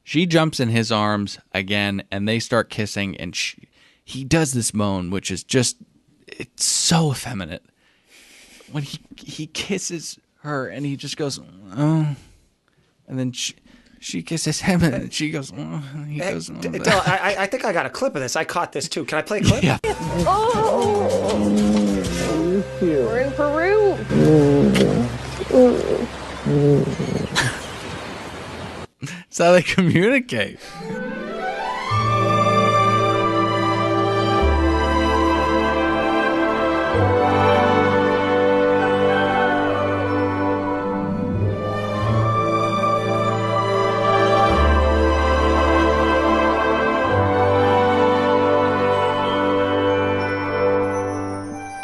She jumps in his arms again, and they start kissing, and he does this moan, which is just, it's so effeminate. When he kisses her, and he just goes, oh, and then she kisses him, and she goes, oh, he goes, oh. Dylan, I think I got a clip of this. I caught this too. Can I play a clip? Yeah. Oh, we're in Peru. That's how they communicate.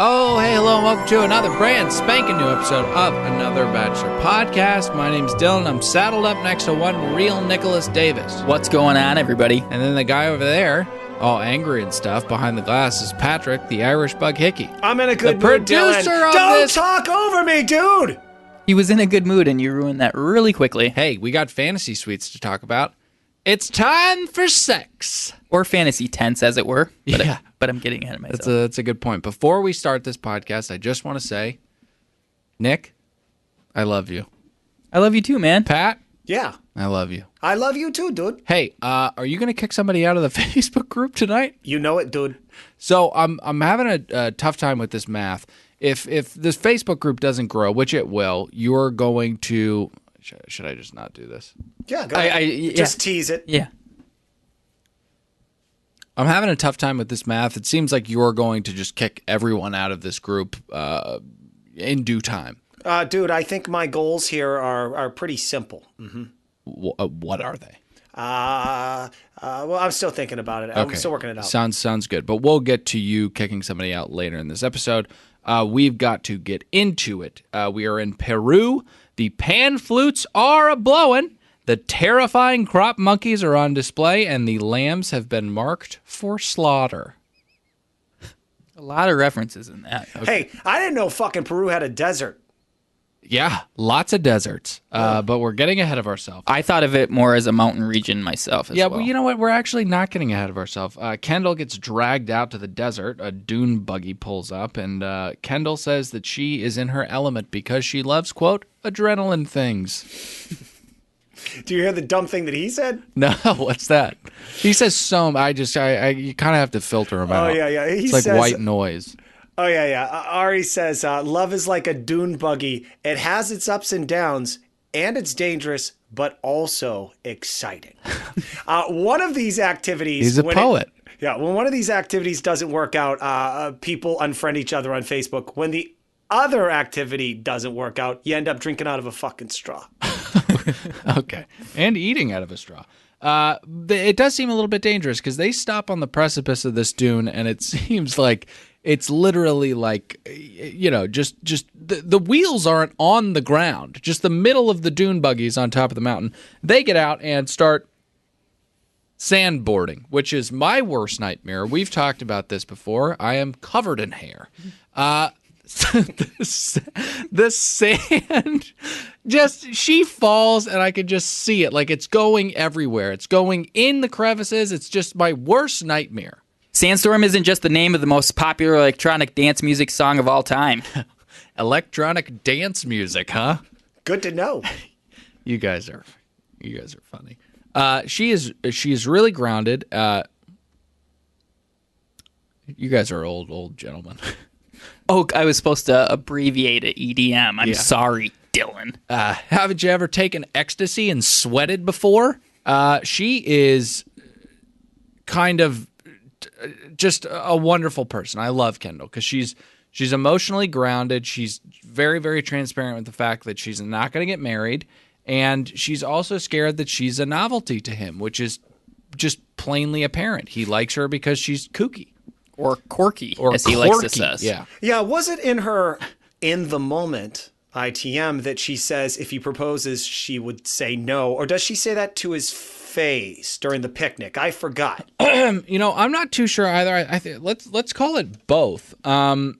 Oh, hey, hello, and welcome to another brand spanking new episode of Another Bachelor Podcast. My name's Dylan. I'm saddled up next to one real Nicholas Davis. What's going on, everybody? And then the guy over there, all angry and stuff, behind the glass is Patrick, the Irish Bug Hickey. I'm in a good the mood, producer Dylan. of Don't this. talk over me, dude! He was in a good mood, and you ruined that really quickly. Hey, we got fantasy suites to talk about. It's time for sex. Or fantasy tense, as it were. But, Yeah. but I'm getting ahead of myself. That's a good point. Before we start this podcast, I just want to say, Nick, I love you. I love you too, man. Pat, Yeah. I love you. I love you too, dude. Hey, are you going to kick somebody out of the Facebook group tonight? You know it, dude. So I'm having a tough time with this math. If this Facebook group doesn't grow, which it will, you're going to... Should I just not do this? Yeah, go ahead. Just tease it. Yeah. I'm having a tough time with this math. It seems like you're going to just kick everyone out of this group in due time. Dude, I think my goals here are pretty simple. Mm-hmm. What are they? Well, I'm still thinking about it. I'm still working it out. Sounds good. But we'll get to you kicking somebody out later in this episode. We've got to get into it. We are in Peru. The pan flutes are a-blowing. The terrifying crop monkeys are on display, and the lambs have been marked for slaughter. A lot of references in that. Hey, I didn't know fucking Peru had a desert. Yeah, lots of deserts. But we're getting ahead of ourselves. I thought of it more as a mountain region myself as well. Well, you know what? We're actually not getting ahead of ourselves. Kendall gets dragged out to the desert. A dune buggy pulls up, and Kendall says that she is in her element because she loves, quote, adrenaline things. Do you hear the dumb thing that he said? No, what's that? He says some. You kind of have to filter him out. Oh, yeah. It's like white noise. Oh, yeah. Ari says, love is like a dune buggy. It has its ups and downs, and it's dangerous, but also exciting. One of these activities... He's a poet. When one of these activities doesn't work out, people unfriend each other on Facebook. When the other activity doesn't work out, you end up drinking out of a fucking straw. Okay. And eating out of a straw. It does seem a little bit dangerous because they stop on the precipice of this dune, and it seems like it's literally like, just the wheels aren't on the ground. Just the middle of the dune buggies on top of the mountain. They get out and start sandboarding, which is my worst nightmare. We've talked about this before. I am covered in hair. The sand, she falls, and I could just see it. Like, it's going everywhere. It's going in the crevices. It's just my worst nightmare. Sandstorm isn't just the name of the most popular electronic dance music song of all time. Electronic dance music, huh? Good to know. You guys are funny. She is really grounded. You guys are old gentlemen. Oh, I was supposed to abbreviate it, EDM. I'm sorry, Dylan. Haven't you ever taken ecstasy and sweated before? She is kind of just a wonderful person. I love Kendall because she's emotionally grounded. She's very, very transparent with the fact that she's not going to get married, and she's also scared that she's a novelty to him, which is just plainly apparent. He likes her because she's kooky. Or quirky, as he likes to say. Yeah. Yeah, was it in her in the moment ITM that she says if he proposes, she would say no? Or does she say that to his face during the picnic? I forgot. I'm not too sure either. I think let's call it both. I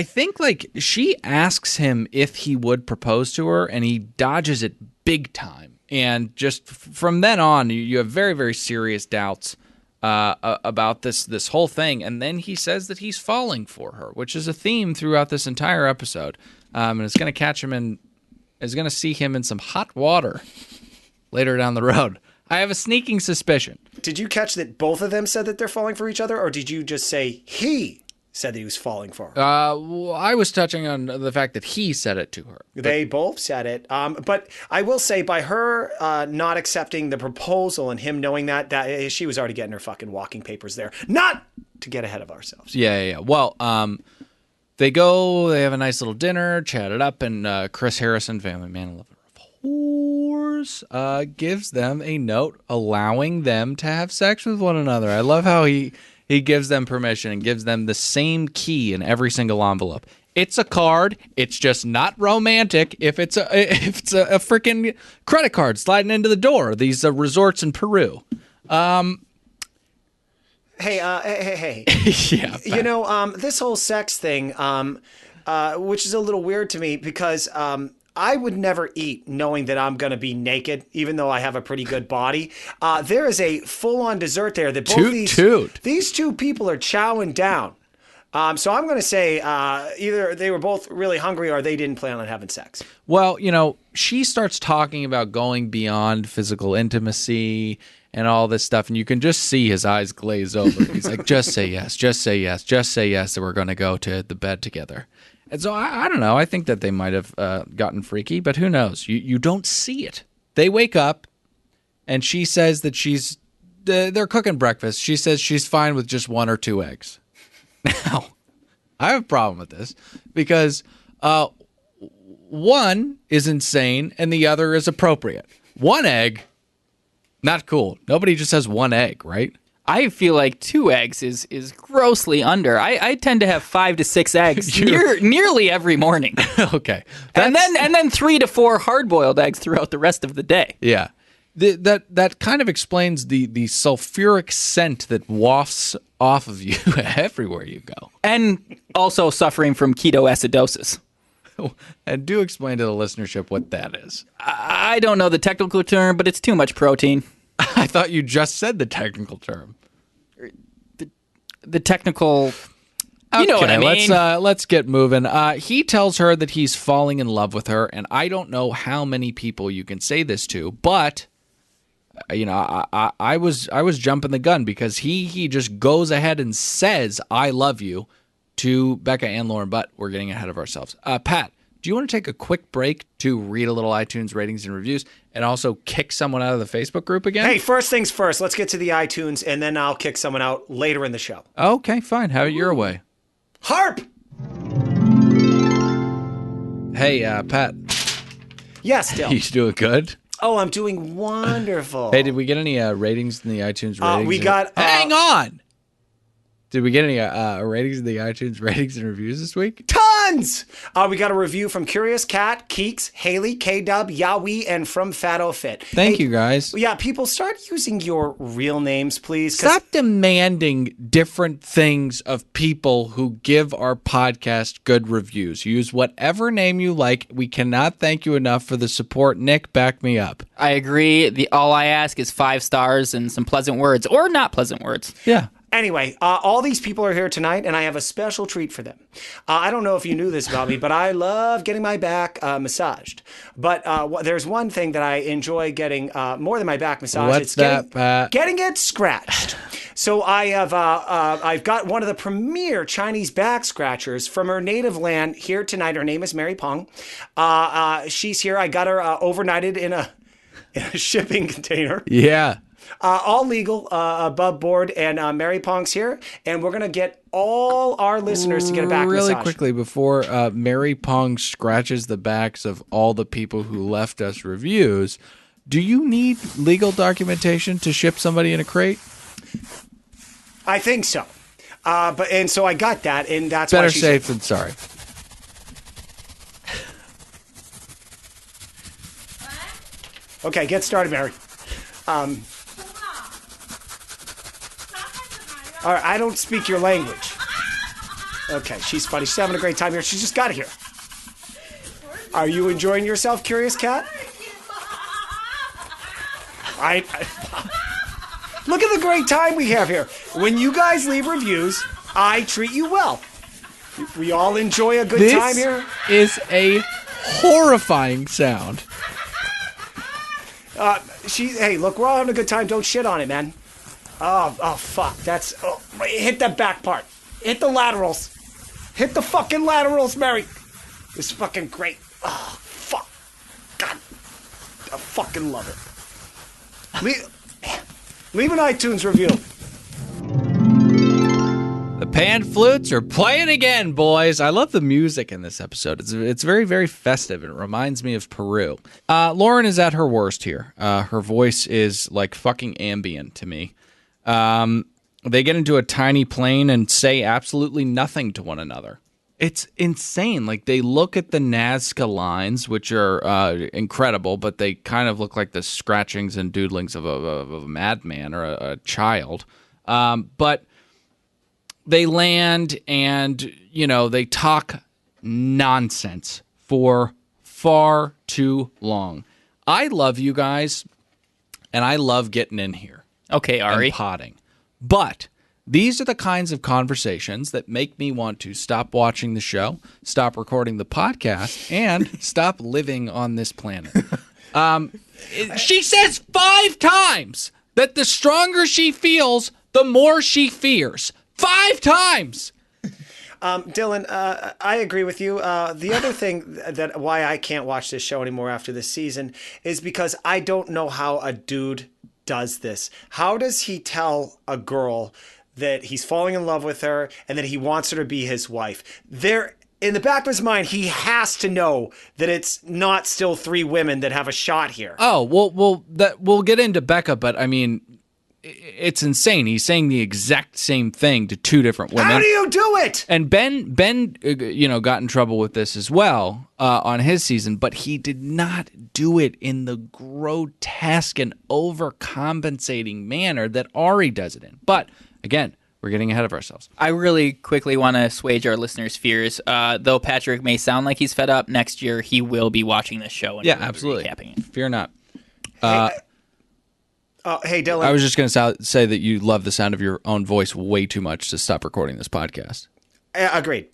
think she asks him if he would propose to her, and he dodges it big time. And just from then on, you have very, very serious doubts about this whole thing. And then he says that he's falling for her, which is a theme throughout this entire episode. And it's going to catch him in, is going to see him in some hot water later down the road. I have a sneaking suspicion. Did you catch that both of them said that they're falling for each other, or did you just say he said that he was falling for her? Well, I was touching on the fact that he said it to her. They both said it. But I will say, by her not accepting the proposal and him knowing that she was already getting her fucking walking papers there. Not to get ahead of ourselves. Yeah. Well, they have a nice little dinner, chat it up, and Chris Harrison, family man, lover of horse, gives them a note allowing them to have sex with one another. I love how he gives them permission and gives them the same key in every single envelope. It's a card. It's just not romantic if it's a freaking credit card sliding into the door. These resorts in Peru. Hey. Yeah. You know, this whole sex thing, which is a little weird to me because I would never eat knowing that I'm going to be naked, even though I have a pretty good body. There is a full-on dessert there that both these two people are chowing down. So I'm going to say either they were both really hungry or they didn't plan on having sex. Well, you know, she starts talking about going beyond physical intimacy and all this stuff, and you can just see his eyes glaze over. He's like, just say yes, just say yes, just say yes that we're going to go to the bed together. And so I don't know. I think that they might have gotten freaky, but who knows? You don't see it. They wake up, and she says that they're cooking breakfast. She says she's fine with just 1 or 2 eggs. Now, I have a problem with this because one is insane and the other is appropriate. 1 egg, not cool. Nobody just has 1 egg, right? I feel like 2 eggs is grossly under. I tend to have 5 to 6 eggs nearly every morning. Okay. And then 3 to 4 hard-boiled eggs throughout the rest of the day. Yeah. That kind of explains the sulfuric scent that wafts off of you everywhere you go. And also suffering from ketoacidosis. And do explain to the listenership what that is. I don't know the technical term, but it's too much protein. I thought you just said the technical term. The technical... You know what I mean. Let's get moving. He tells her that he's falling in love with her, and I don't know how many people you can say this to, but... You know, I was jumping the gun because he just goes ahead and says, I love you to Becca and Lauren, but we're getting ahead of ourselves. Pat, do you want to take a quick break to read a little iTunes ratings and reviews and also kick someone out of the Facebook group again? Hey, first things first, let's get to the iTunes and then I'll kick someone out later in the show. Okay, fine. Have it your way. Harp! Hey, Pat. Yes, Dill. You doing good? Oh, I'm doing wonderful. Hey, did we get any ratings in the iTunes ratings? We got... Hang on! Did we get any ratings in the iTunes ratings and reviews this week? Tons! We got a review from Curious Cat, Keeks, Haley, K-Dub, Yahweh, and from Fatto Fit. Thank you, guys. Yeah, people, start using your real names, please. Stop demanding different things of people who give our podcast good reviews. Use whatever name you like. We cannot thank you enough for the support. Nick, back me up. I agree. All I ask is 5 stars and some pleasant words, or not pleasant words. Yeah. Anyway, all these people are here tonight, and I have a special treat for them. I don't know if you knew this about me, but I love getting my back massaged. But there's one thing that I enjoy getting more than my back massage. What's that, Pat? Getting it scratched. So I've got one of the premier Chinese back scratchers from her native land here tonight. Her name is Mary Pong. She's here. I got her overnighted in a shipping container. Yeah. All legal, above board, and Mary Pong's here, and we're going to get all our listeners to get a back massage. Really quickly, before Mary Pong scratches the backs of all the people who left us reviews, do you need legal documentation to ship somebody in a crate? I think so. So I got that, and that's better why she's safe than sorry. Okay, get started, Mary. All right, I don't speak your language. Okay, she's funny. She's having a great time here. She just got here. Are you enjoying yourself, Curious Cat? Look at the great time we have here. When you guys leave reviews, I treat you well. We all enjoy a good time here. This is a horrifying sound. Hey, look, we're all having a good time. Don't shit on it, man. Oh, fuck. Hit that back part. Hit the laterals. Hit the fucking laterals, Mary. This is fucking great. Oh, fuck. God. I fucking love it. Leave an iTunes review. The pan flutes are playing again, boys. I love the music in this episode. It's very, very festive. It reminds me of Peru. Lauren is at her worst here. Her voice is like fucking ambient to me. They get into a tiny plane and say absolutely nothing to one another. It's insane. Like, they look at the Nazca lines, which are incredible, but they kind of look like the scratchings and doodlings of a madman or a child. But they land and, they talk nonsense for far too long. I love you guys, and I love getting in here. Okay, Ari. And potting. But these are the kinds of conversations that make me want to stop watching the show, stop recording the podcast, and stop living on this planet. She says 5 times that the stronger she feels, the more she fears. 5 times! Dylan, I agree with you. The other thing that why I can't watch this show anymore after this season is because I don't know how a dude does this. How does he tell a girl that he's falling in love with her and that he wants her to be his wife? In the back of his mind, he has to know that it's not still 3 women that have a shot here. Oh, we'll get into Becca, but I mean, it's insane. He's saying the exact same thing to 2 different women. How do you do it? And Ben, got in trouble with this as well on his season, but he did not do it in the grotesque and overcompensating manner that Ari does it in. But again, we're getting ahead of ourselves. I really quickly want to assuage our listeners' fears. Though Patrick may sound like he's fed up, next year he will be watching this show. And absolutely. Recapping it. Fear not. Hey, Dylan. I was just going to say that you love the sound of your own voice way too much to stop recording this podcast. Agreed.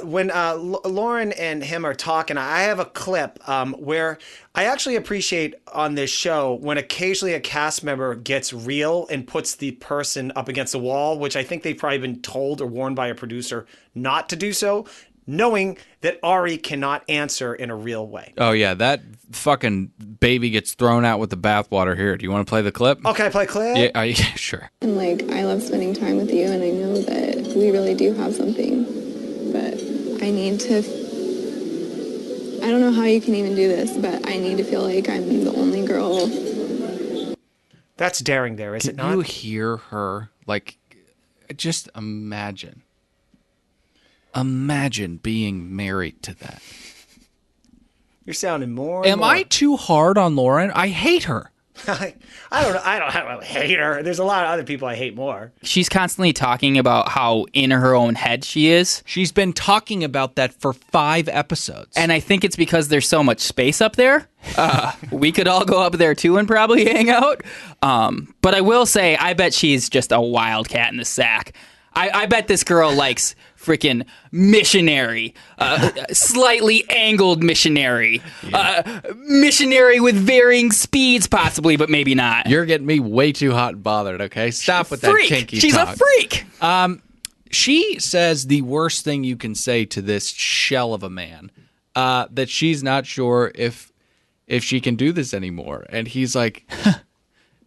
When Lauren and him are talking, I have a clip where I actually appreciate on this show when occasionally a cast member gets real and puts the person up against the wall, which I think they've probably been told or warned by a producer not to do so, knowing that Ari cannot answer in a real way. Oh, yeah. That fucking baby gets thrown out with the bathwater here. Do you want to play the clip? Oh, can I play clip? Yeah, sure. And I love spending time with you, and I know that we really do have something, but I don't know how you can even do this, but I need to feel like I'm the only girl. That's daring there, is it not? Can you hear her? Just imagine. Imagine being married to that. You're sounding more and Am more. I too hard on Lauren? I hate her. I don't know. I don't hate her. There's a lot of other people I hate more. She's constantly talking about how in her own head she is. She's been talking about that for 5 episodes. And I think it's because there's so much space up there. We could all go up there too and probably hang out. But I will say, I bet she's just a wild cat in the sack. I bet this girl likes freaking missionary, slightly angled missionary, missionary with varying speeds possibly, but maybe not. You're getting me way too hot and bothered, okay? Stop with Freak. that kinky She's talk. a freak. She says the worst thing you can say to this shell of a man, that she's not sure if she can do this anymore. And he's like,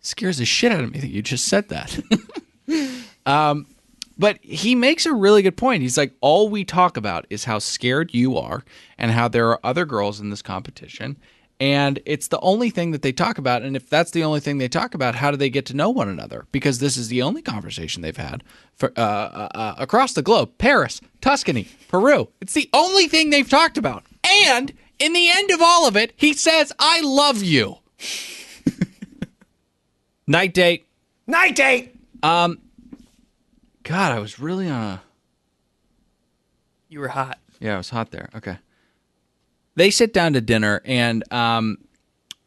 scares the shit out of me that you just said that. But he makes a really good point. He's like, all we talk about is how scared you are and how there are other girls in this competition. And it's the only thing that they talk about. And if that's the only thing they talk about, how do they get to know one another? Because this is the only conversation they've had for, across the globe. Paris, Tuscany, Peru. It's the only thing they've talked about. And in the end of all of it, he says, I love you. Night date. Night date! God, I was really on a... You were hot. Yeah, I was hot there. Okay. They sit down to dinner, and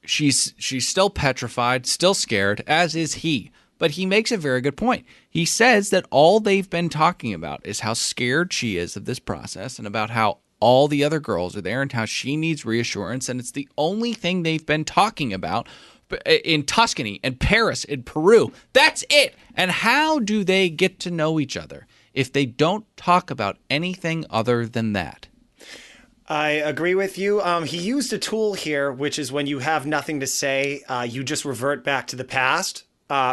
she's still petrified, still scared, as is he. But he makes a very good point. He says that all they've been talking about is how scared she is of this process and about how all the other girls are there and how she needs reassurance. And it's the only thing they've been talking about in Tuscany and Paris and Peru. That's it. And how do they get to know each other if they don't talk about anything other than that? I agree with you. He used a tool here, which is when you have nothing to say, you just revert back to the past.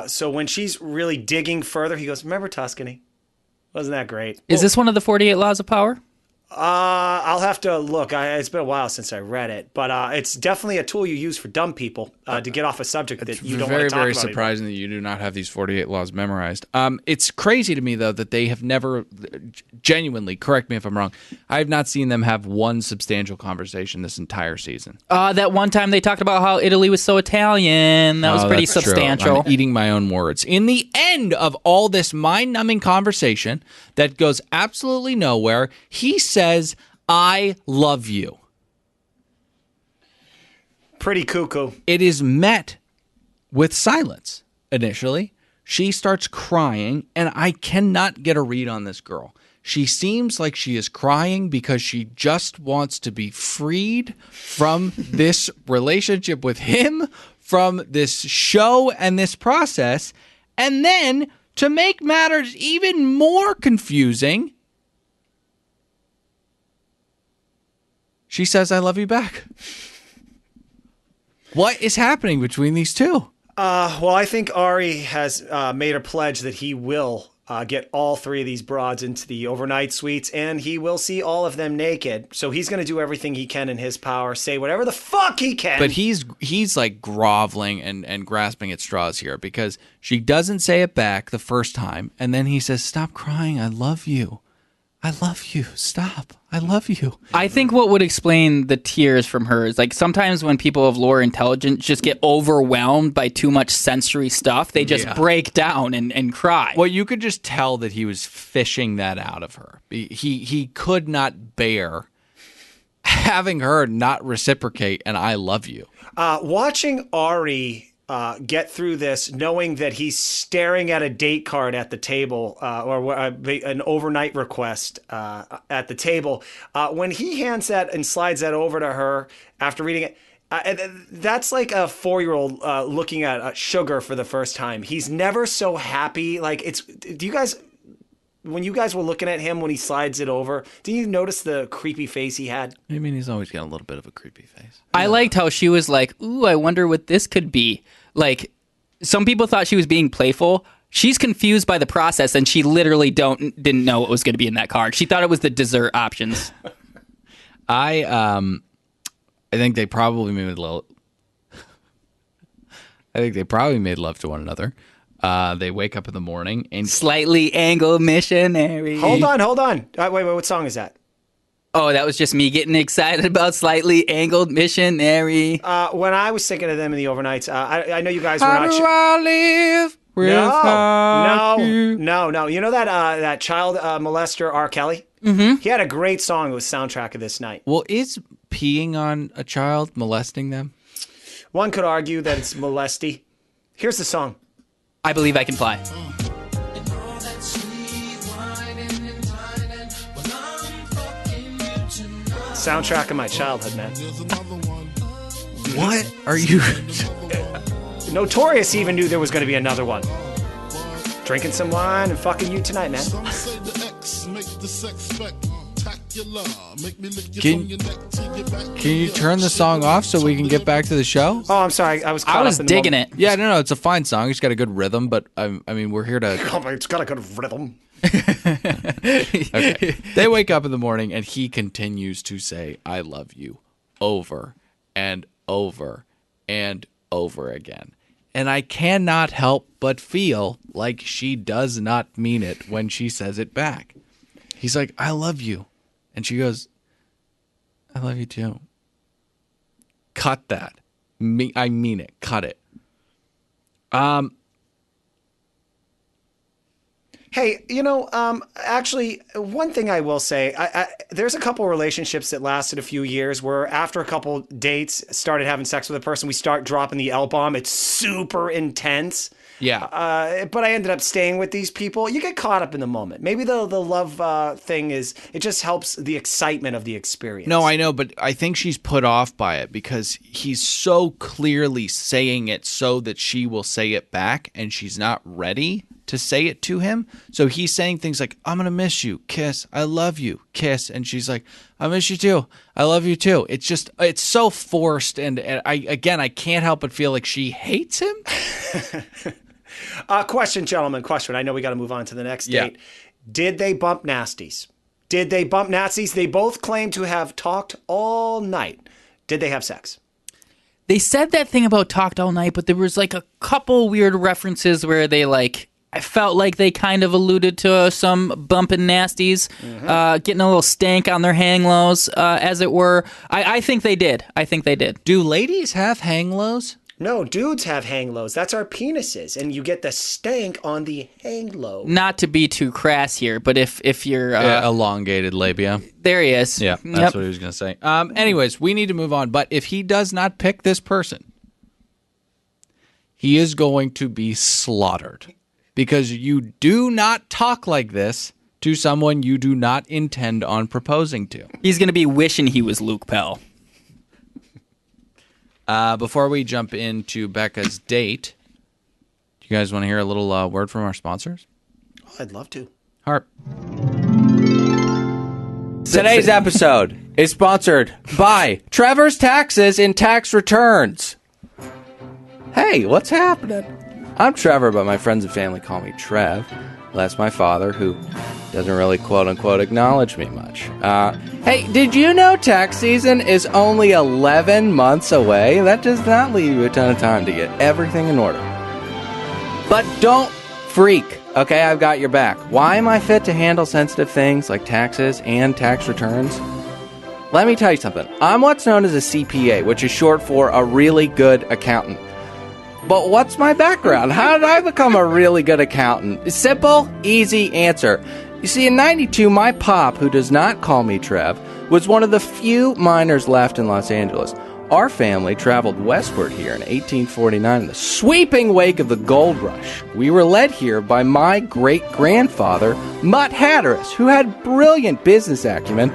So when she's really digging further, he goes, remember Tuscany? Wasn't that great? Is this one of the 48 Laws of Power? I'll have to look. It's been a while since I read it, but it's definitely a tool you use for dumb people to get off a subject that you don't want to talk about. Very surprising that you do not have these 48 laws memorized. It's crazy to me, though, that they have never, genuinely, correct me if I'm wrong, I have not seen them have one substantial conversation this entire season. That one time they talked about how Italy was so Italian. That was pretty that's substantial. True. I'm eating my own words. In the end of all this mind-numbing conversation that goes absolutely nowhere, he says, I love you. Pretty cuckoo. It is met with silence initially. She starts crying, and I cannot get a read on this girl. She seems like she is crying because she just wants to be freed from this relationship with him, from this show and this process. And then, to make matters even more confusing, she says, I love you back. What is happening between these two? Well, I think Ari has made a pledge that he will get all three of these broads into the overnight suites, and he will see all of them naked. So he's going to do everything he can in his power, say whatever the fuck he can. But he's like groveling and grasping at straws here because she doesn't say it back the first time, and then he says, stop crying, I love you. I love you. Stop. I love you. I think what would explain the tears from her is like sometimes when people of lower intelligence just get overwhelmed by too much sensory stuff, they just break down and cry. Well, you could just tell that he was fishing that out of her. He could not bear having her not reciprocate an I love you. Watching Ari get through this, knowing that he's staring at a date card at the table or an overnight request at the table. When he hands that and slides that over to her after reading it, that's like a 4-year-old looking at sugar for the first time. He's never so happy. Like do you guys, when you guys were looking at him when he slides it over, did you notice the creepy face he had? I mean, he's always got a little bit of a creepy face. I liked how she was like, ooh, I wonder what this could be. Like, some people thought she was being playful. She's confused by the process, and she literally didn't know what was going to be in that card. She thought it was the dessert options. I think they probably made love. I think they probably made love to one another. They wake up in the morning and slightly angled missionary. Hold on. Wait, what song is that? Oh, that was just me getting excited about slightly angled missionary. When I was thinking of them in the overnights, I know you guys were How not. do I live without you? No. You know that child molester R. Kelly? Mm-hmm. He had a great song that was soundtrack of this night. Well, is peeing on a child molesting them? One could argue that it's molesty. Here's the song. I Believe I Can Fly. Soundtrack of my childhood, man. What are you? Notorious even knew there was going to be another one. Drinking some wine and fucking you tonight, man. Can you turn the song off so we can get back to the show? Oh, I'm sorry. I was digging it. Yeah, no, it's a fine song. It's got a good rhythm, but I mean, we're here to. It's got a good rhythm. Okay. They wake up in the morning and he continues to say, I love you over and over and over again. And I cannot help but feel like she does not mean it when she says it back. He's like, I love you. And she goes, I love you too. Cut that. I mean it. Cut it. Hey, actually, one thing I will say, there's a couple relationships that lasted a few years where after a couple dates, started having sex with a person, we start dropping the L-bomb. It's super intense. Yeah. But I ended up staying with these people. You get caught up in the moment. Maybe the love thing it just helps the excitement of the experience. No, I know, but I think she's put off by it because he's so clearly saying it so that she will say it back, and she's not ready to say it to him. So he's saying things like, I'm going to miss you, kiss, I love you, kiss. And she's like, I miss you too, I love you too. It's so forced. And I can't help but feel like she hates him. Question, gentlemen, question. I know we got to move on to the next date. Did they bump nasties? They both claim to have talked all night. Did they have sex? They said that thing about talked all night, but there was like a couple weird references where they I felt like they kind of alluded to some bumping nasties, getting a little stank on their hang lows, as it were. I think they did. Do ladies have hang lows? No, dudes have hang lows. That's our penises, and you get the stank on the hang low. Not to be too crass here, but if you're elongated labia. There he is. Yeah, that's what he was going to say. Anyways, we need to move on. But if he does not pick this person, he is going to be slaughtered. Because you do not talk like this to someone you do not intend on proposing to. He's going to be wishing he was Luke Pell. Before we jump into Becca's date, do you guys want to hear a little word from our sponsors? Oh, I'd love to. Harp. Today's episode is sponsored by Trevor's Taxes and Tax Returns. Hey, what's happening? I'm Trevor, but my friends and family call me Trev. That's my father, who doesn't really quote-unquote acknowledge me much. Hey, did you know tax season is only 11 months away? That does not leave you a ton of time to get everything in order. But don't freak, okay? I've got your back. Why am I fit to handle sensitive things like taxes and tax returns? Let me tell you something. I'm what's known as a CPA, which is short for a really good accountant. But what's my background? How did I become a really good accountant? Simple, easy answer. You see, in 92, my pop, who does not call me Trev, was one of the few miners left in Los Angeles. Our family traveled westward here in 1849 in the sweeping wake of the gold rush. We were led here by my great-grandfather, Mutt Hatteras, who had brilliant business acumen,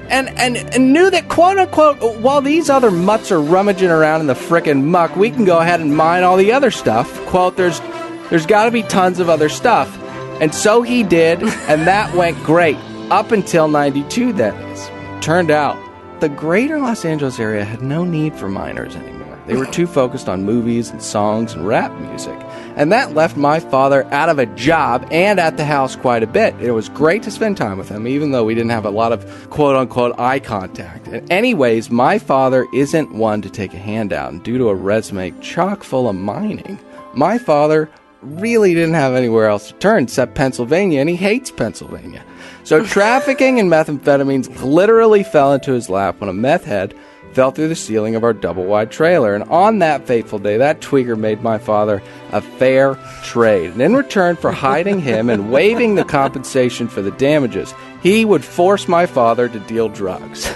and knew that, quote-unquote, while these other mutts are rummaging around in the frickin' muck, we can go ahead and mine all the other stuff. Quote, there's got to be tons of other stuff. And so he did, and that went great. Up until 92, that is. Turned out, the greater Los Angeles area had no need for miners anymore. They were too focused on movies and songs and rap music. And that left my father out of a job and at the house quite a bit. It was great to spend time with him, even though we didn't have a lot of quote-unquote eye contact. And anyways, my father isn't one to take a handout, and due to a resume chock full of mining, my father really didn't have anywhere else to turn except Pennsylvania, and he hates Pennsylvania. So trafficking in methamphetamines literally fell into his lap when a meth head fell through the ceiling of our double-wide trailer. And on that fateful day, that tweaker made my father a fair trade. And in return for hiding him and waiving the compensation for the damages, he would force my father to deal drugs.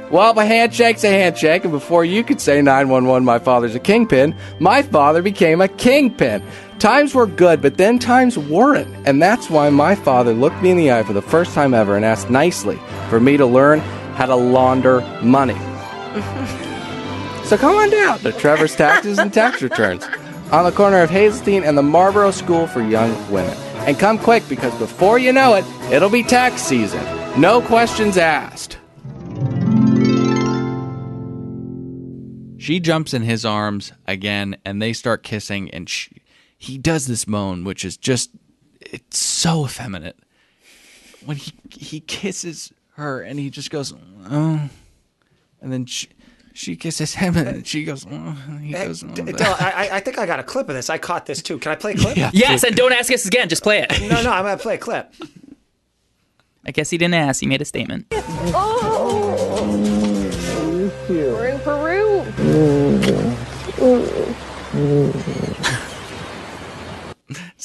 Well, a handshake's a handshake, and before you could say 911, my father's a kingpin, my father became a kingpin. Times were good, but then times weren't. And that's why my father looked me in the eye for the first time ever and asked nicely for me to learn how to launder money. So come on down to Trevor's Taxes and Tax Returns on the corner of Hazeltine and the Marlboro School for Young Women. And come quick, because before you know it, it'll be tax season. No questions asked. She jumps in his arms again, and they start kissing, and he does this moan, which is just, it's so effeminate. When he kisses her, and he just goes, oh, and then she kisses him, and she goes, oh, and he goes, oh. I think I got a clip of this. I caught this, too. Can I play a clip? Yeah, yes, and don't ask us again. Just play it. No, I'm going to play a clip. I guess he didn't ask. He made a statement. Oh, we're in Peru.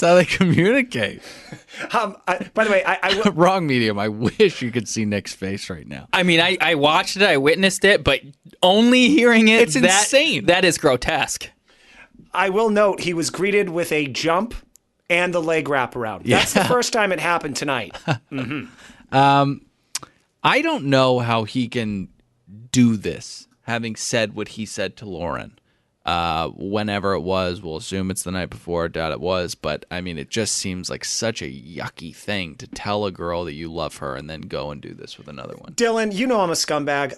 That's how they communicate. By the way, I Wrong medium. I wish you could see Nick's face right now. I mean, I watched it, I witnessed it, but only hearing it, It's insane. That is grotesque. I will note he was greeted with a jump and the leg wraparound. That's the first time it happened tonight. I don't know how he can do this, having said what he said to Lauren. Whenever it was, we'll assume it's the night before. I doubt it was, but I mean, it just seems like such a yucky thing to tell a girl that you love her and then go and do this with another one. Dylan, you know I'm a scumbag.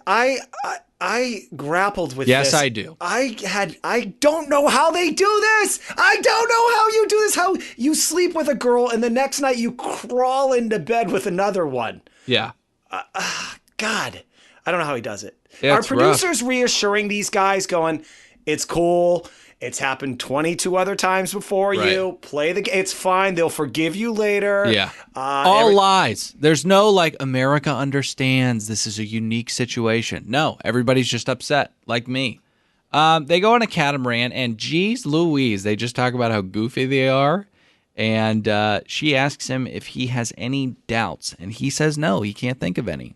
I grappled with this. Yes, I do. I don't know how they do this. I don't know how you do this. How you sleep with a girl and the next night you crawl into bed with another one. Yeah. God, I don't know how he does it. Yeah, Are it's producers reassuring these guys going, it's cool. It's happened 22 other times before you. Play the game. It's fine. They'll forgive you later. Yeah. All lies. There's no like America understands this is a unique situation. No, everybody's just upset like me. They go on a catamaran and geez Louise, they just talk about how goofy they are. And she asks him if he has any doubts. And he says no, he can't think of any.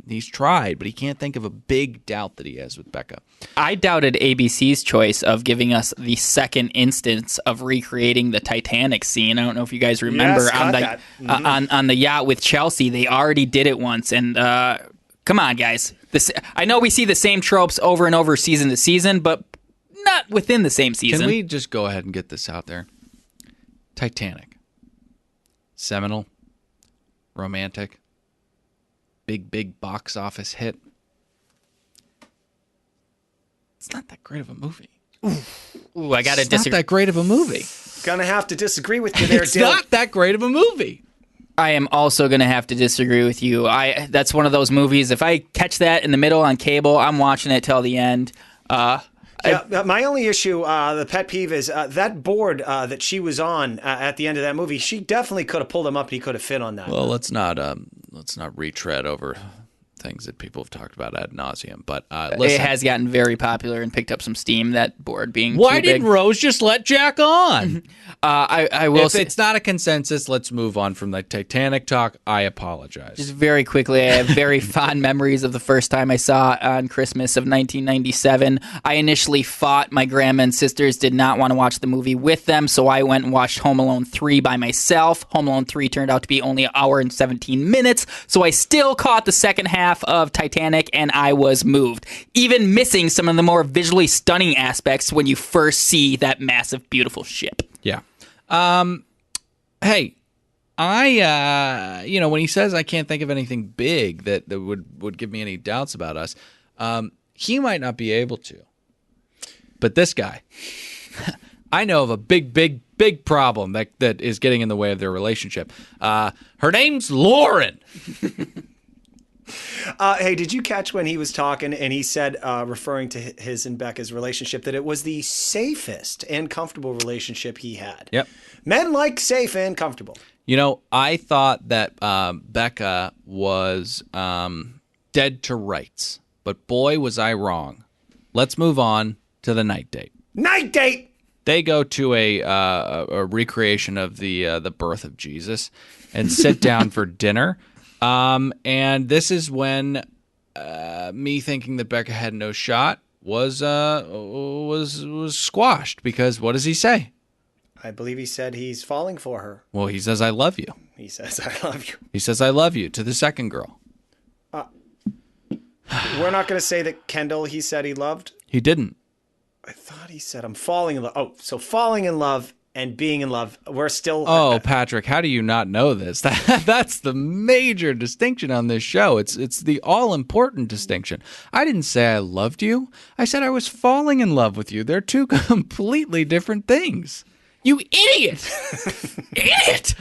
He's tried, but he can't think of a big doubt that he has with Becca. I doubted ABC's choice of giving us the second instance of recreating the Titanic scene. I don't know if you guys remember on the yacht with Chelsea. They already did it once. And come on, guys. I know we see the same tropes over and over season to season, but not within the same season. Can we just go ahead and get this out there? Titanic. Seminal. Romantic. Big box office hit. It's not that great of a movie. Ooh, I got to disagree. It's not that great of a movie. Gonna have to disagree with you there, It's Dylan. not that great of a movie. I am also going to have to disagree with you. That's one of those movies, if I catch that in the middle on cable, I'm watching it till the end. My only issue, the pet peeve is that board that she was on at the end of that movie. She definitely could have pulled him up and he could have fit on that. Well, let's not retread over things that people have talked about ad nauseum. But listen, it has gotten very popular and picked up some steam, that board being why too big. didn't Rose just let Jack on? I will If say, it's not a consensus, let's move on from the Titanic talk. I apologize. just very quickly, I have very fond memories of the first time I saw it on Christmas of 1997. I initially fought my grandma and sisters, did not want to watch the movie with them, so I went and watched Home Alone 3 by myself. Home Alone 3 turned out to be only an hour and 17 minutes, so I still caught the second half of Titanic, and I was moved. Even missing some of the more visually stunning aspects when you first see that massive, beautiful ship. Yeah. Hey, when he says I can't think of anything big that would give me any doubts about us, he might not be able to. But this guy, I know of a big problem that is getting in the way of their relationship. Her name's Lauren. Hey, did you catch when he was talking and he said, referring to his and Becca's relationship, that it was the safest and comfortable relationship he had? Yep. Men like safe and comfortable. You know, I thought that Becca was dead to rights, but boy, was I wrong. Let's move on to the night date. Night date! They go to a recreation of the birth of Jesus and sit down for dinner. And this is when me thinking that Becca had no shot was squashed, because what does he say? I believe he said he's falling for her. Well, he says, I love you. He says, I love you. He says, I love you to the second girl. We're not going to say that Kendall, he said he loved. He didn't. I thought he said, I'm falling in love. Oh, so falling in love and being in love, we're still... Oh, Patrick, how do you not know this? That's the major distinction on this show. It's the all-important distinction. I didn't say I loved you. I said I was falling in love with you. They're two completely different things. You idiot! Idiot!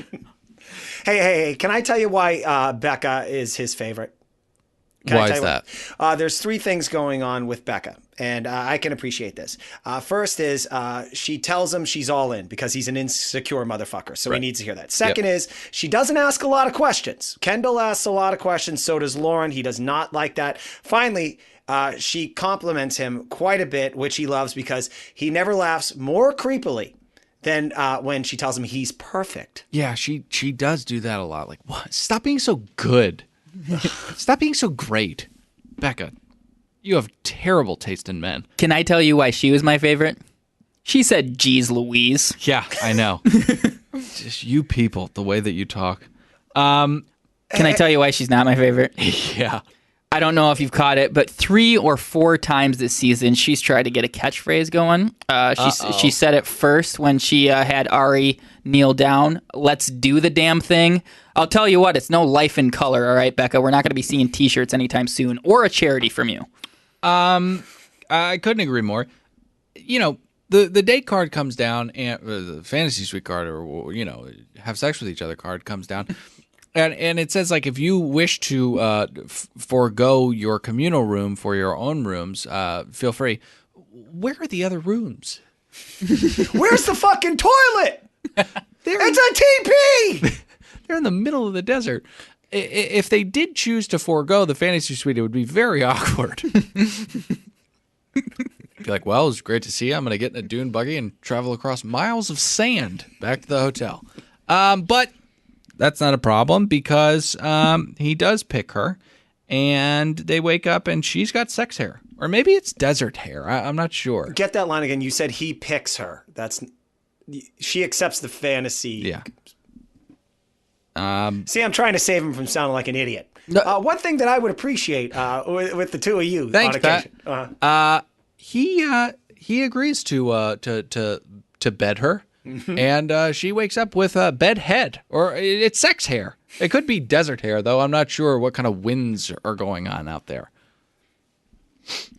Hey, can I tell you why Becca is his favorite? Why is that? There's three things going on with Becca, and I can appreciate this. First is she tells him she's all in because he's an insecure motherfucker, so he needs to hear that. Second is she doesn't ask a lot of questions. Kendall asks a lot of questions, so does Lauren. He does not like that. Finally, she compliments him quite a bit, which he loves because he never laughs more creepily than when she tells him he's perfect. Yeah, she does do that a lot. Like, what? Stop being so good. Stop being so great. Becca, you have terrible taste in men. Can I tell you why she was my favorite? She said, "Geez, Louise." Yeah, I know. Just you people, the way that you talk. Can I tell you why she's not my favorite? Yeah. I don't know if you've caught it, but 3 or 4 times this season, she's tried to get a catchphrase going. She said it first when she had Ari kneel down. "Let's do the damn thing." I'll tell you what, it's no life in color, all right, Becca? We're not going to be seeing T-shirts anytime soon, or a charity from you. I couldn't agree more. You know, the date card comes down, and the fantasy suite card, or, you know, have sex with each other card comes down. And it says, like, if you wish to forego your communal room for your own rooms, feel free. Where are the other rooms? Where's the fucking toilet? It's a TP! They're in the middle of the desert. If they did choose to forego the fantasy suite, it would be very awkward. Be like, well, it was great to see you. I'm going to get in a dune buggy and travel across miles of sand back to the hotel. But that's not a problem because he does pick her, and they wake up and she's got sex hair. Or maybe it's desert hair. I'm not sure. Get that line again. You said he picks her. She accepts the fantasy. Yeah. See, I'm trying to save him from sounding like an idiot. One thing that I would appreciate with the two of you Thanks, on occasion. Pat. He agrees to bed her, and she wakes up with a bed head, or it's sex hair. It could be desert hair, though. I'm not sure what kind of winds are going on out there.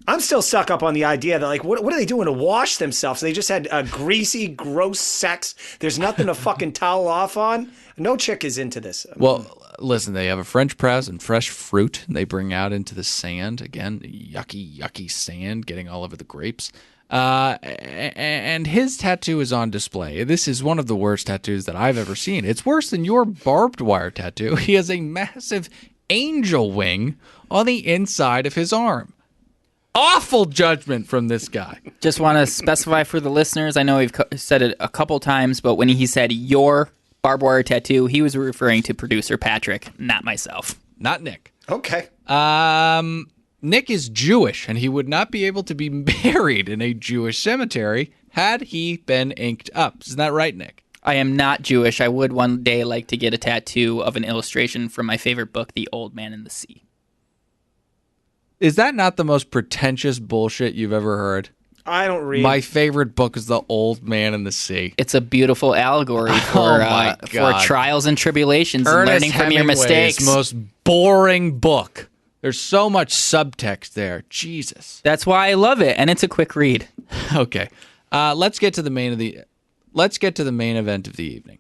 I'm still stuck up on the idea that, like, what are they doing to wash themselves? They just had greasy, gross sex. There's nothing to fucking towel off on. No chick is into this. Well, listen, they have a French press and fresh fruit they bring out into the sand. Again, yucky sand getting all over the grapes. And his tattoo is on display. This is one of the worst tattoos that I've ever seen. It's worse than your barbed wire tattoo. He has a massive angel wing on the inside of his arm. Awful judgment from this guy. Just want to specify for the listeners, I know we've said it a couple times, but when he said your barbed wire tattoo, he was referring to producer Patrick, not myself. Not Nick. Okay. Nick is Jewish, and he would not be able to be buried in a Jewish cemetery had he been inked up. Isn't that right, Nick? I am not Jewish. I would one day like to get a tattoo of an illustration from my favorite book, The Old Man and the Sea. Is that not the most pretentious bullshit you've ever heard? I don't read. My favorite book is The Old Man and the Sea. It's a beautiful allegory for trials and tribulations and learning from your mistakes. Most boring book. There's so much subtext there. Jesus. That's why I love it, and it's a quick read. Okay. Let's get to the main event of the evening.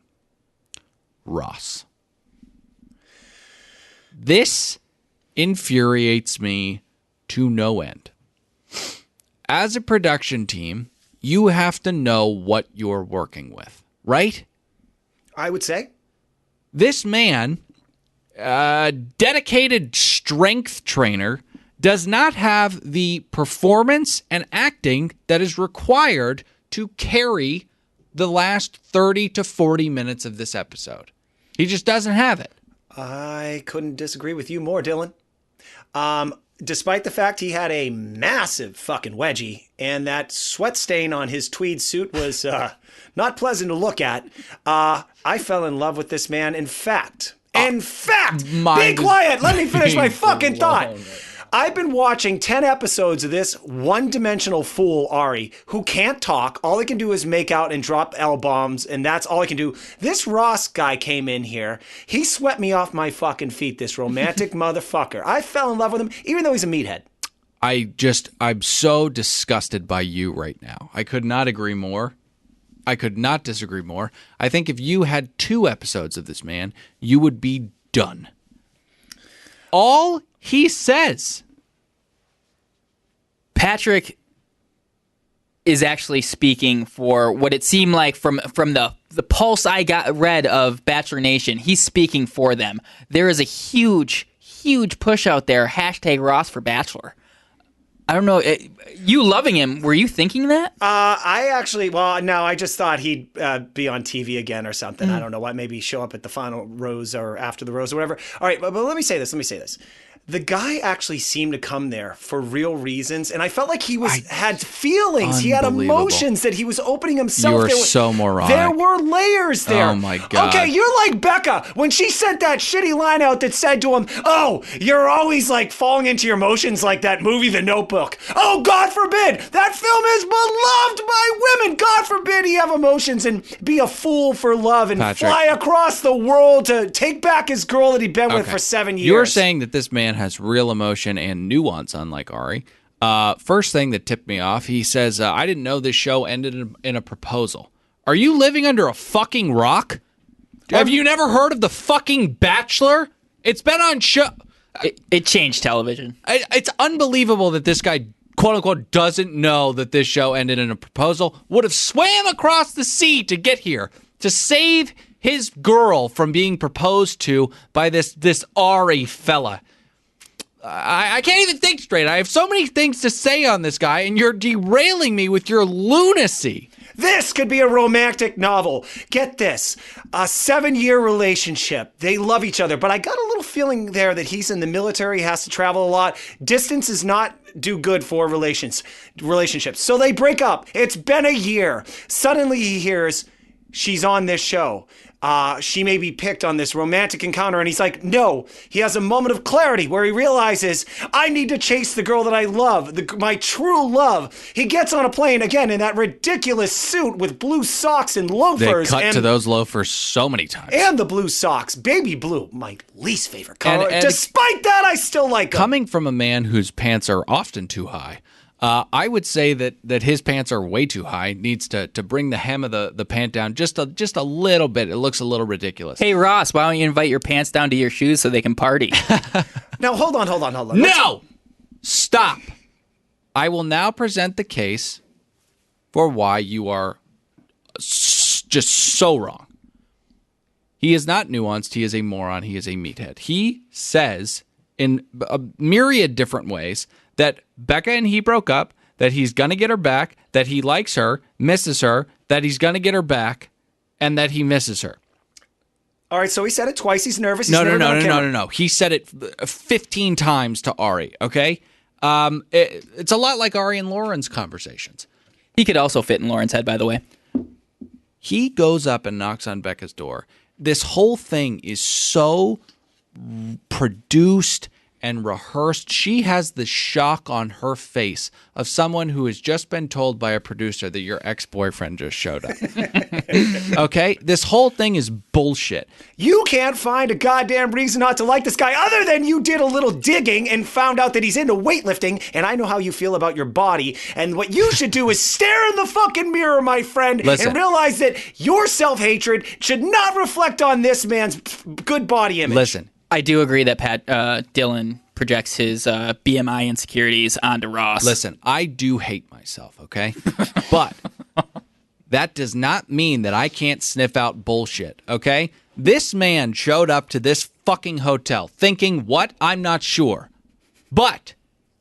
Ross. This infuriates me to no end. As a production team, you have to know what you're working with, right? I would say. This man, dedicated strength trainer, does not have the performance and acting that is required to carry the last 30 to 40 minutes of this episode. He just doesn't have it. I couldn't disagree with you more, Dylan. Despite the fact he had a massive fucking wedgie and that sweat stain on his tweed suit was not pleasant to look at, I fell in love with this man. In fact, be quiet. Let me finish my fucking thought. I've been watching 10 episodes of this one-dimensional fool, Ari, who can't talk. All he can do is make out and drop L-bombs, and that's all he can do. This Ross guy came in here. He swept me off my fucking feet, this romantic motherfucker. I fell in love with him, even though he's a meathead. I'm so disgusted by you right now. I could not agree more. I could not disagree more. I think if you had 2 episodes of this man, you would be done. All he says. Patrick is actually speaking for what it seemed like from the pulse I read of Bachelor Nation. He's speaking for them. There is a huge push out there, #Ross for Bachelor. I don't know. You loving him, were you thinking that? I just thought he'd be on TV again or something. I don't know what, maybe show up at the final rose or after the rose or whatever. All right, but let me say this. The guy actually seemed to come there for real reasons, and I felt like he had feelings. He had emotions that he was opening himself. You are so moronic. There were layers there. Oh, my God. Okay, you're like Becca when she sent that shitty line out that said to him, "Oh, you're always like falling into your emotions like that movie, The Notebook." Oh, God forbid! That film is beloved by women. God forbid he have emotions and be a fool for love and fly across the world to take back his girl that he'd been with for 7 years. You're saying that this man has real emotion and nuance, unlike Ari. First thing that tipped me off, he says, I didn't know this show ended in a proposal. Are you living under a fucking rock? Have you never heard of The fucking Bachelor? It's been on show. It changed television. It's unbelievable that this guy, quote unquote, doesn't know that this show ended in a proposal. Would have swam across the sea to get here to save his girl from being proposed to by this Ari fella. I can't even think straight. I have so many things to say on this guy, and you're derailing me with your lunacy. This could be a romantic novel. Get this. A 7-year relationship. They love each other, but I got a little feeling there that he's in the military, has to travel a lot. Distance does not do good for relationships. So they break up. It's been a year. Suddenly he hears she's on this show. She may be picked on this romantic encounter, and he's like, no. He has a moment of clarity where he realizes, I need to chase the girl that I love, my true love. He gets on a plane, again, in that ridiculous suit with blue socks and loafers. They cut to those loafers so many times. And the blue socks. Baby blue, my least favorite color. And despite that, I still like them. Coming from a man whose pants are often too high, I would say that his pants are way too high. Needs to bring the hem of the pant down just a little bit. It looks a little ridiculous. Hey, Ross, why don't you invite your pants down to your shoes so they can party? Now, hold on. No! Stop. I will now present the case for why you are just so wrong. He is not nuanced. He is a moron. He is a meathead. He says in a myriad different ways that Becca and he broke up, that he's going to get her back, that he likes her, misses her, that he's going to get her back, and that he misses her. All right, so he said it twice. He's nervous. No. He said it 15 times to Ari, okay? It's a lot like Ari and Lauren's conversations. He could also fit in Lauren's head, by the way. He goes up and knocks on Becca's door. This whole thing is so produced and rehearsed. She has the shock on her face of someone who has just been told by a producer that your ex-boyfriend just showed up. Okay? This whole thing is bullshit. You can't find a goddamn reason not to like this guy other than you did a little digging and found out that he's into weightlifting, and I know how you feel about your body, and what you should do is stare in the fucking mirror, my friend, and realize that your self-hatred should not reflect on this man's good body image. Listen. I do agree that Dylan projects his BMI insecurities onto Ross. Listen, I do hate myself, okay? But that does not mean that I can't sniff out bullshit, okay? This man showed up to this fucking hotel thinking, what? I'm not sure. But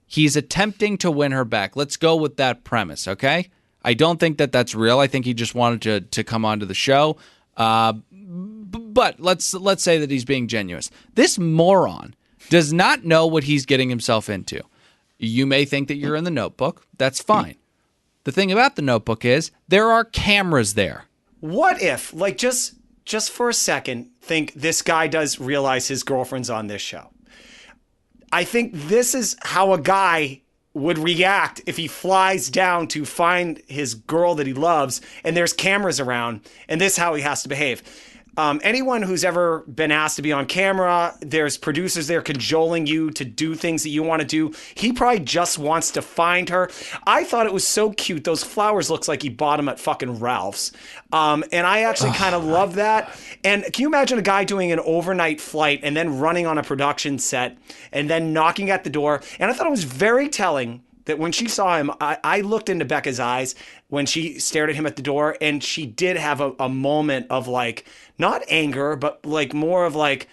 he's attempting to win her back. Let's go with that premise, okay? I don't think that that's real. I think he just wanted to come onto the show. But let's say that he's being genuine. This moron does not know what he's getting himself into. You may think that you're in the Notebook. That's fine. The thing about the Notebook is there are cameras there. What if, like, just for a second, think this guy does realize his girlfriend's on this show? I think this is how a guy would react if he flies down to find his girl that he loves and there's cameras around, and this is how he has to behave. Anyone who's ever been asked to be on camera, there's producers there cajoling you to do things that you want to do. He probably just wants to find her. I thought it was so cute. Those flowers looks like he bought them at fucking Ralph's. And I actually kind of love that. And can you imagine a guy doing an overnight flight and then running on a production set and then knocking at the door? And I thought it was very telling that when she saw him, I looked into Becca's eyes when she stared at him at the door, and she did have a moment of, like, not anger, but like more of like,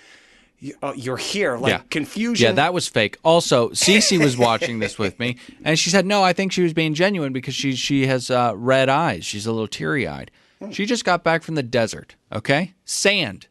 You're here. Like confusion. Yeah, that was fake. Also, Cece was watching this with me, and she said, no, I think she was being genuine because she has red eyes. She's a little teary-eyed. She just got back from the desert, okay? Sand.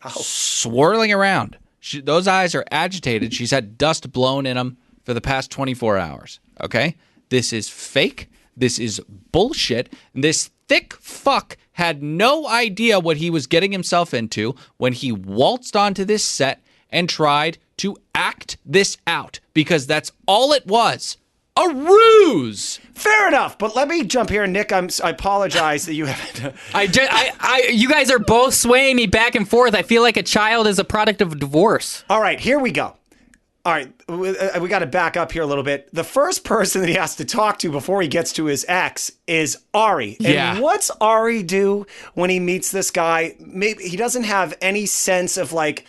Swirling around. Those eyes are agitated. She's had dust blown in them for the past 24 hours, okay? This is fake. This is bullshit. This thick fuck had no idea what he was getting himself into when he waltzed onto this set and tried to act this out, because that's all it was. A ruse. Fair enough, but let me jump here, Nick. I apologize that you haven't. You guys are both swaying me back and forth. I feel like a child is a product of divorce. All right, here we go. All right, we got to back up here a little bit. The first person that he has to talk to before he gets to his ex is Ari. And what's Ari do when he meets this guy? Maybe he doesn't have any sense of like,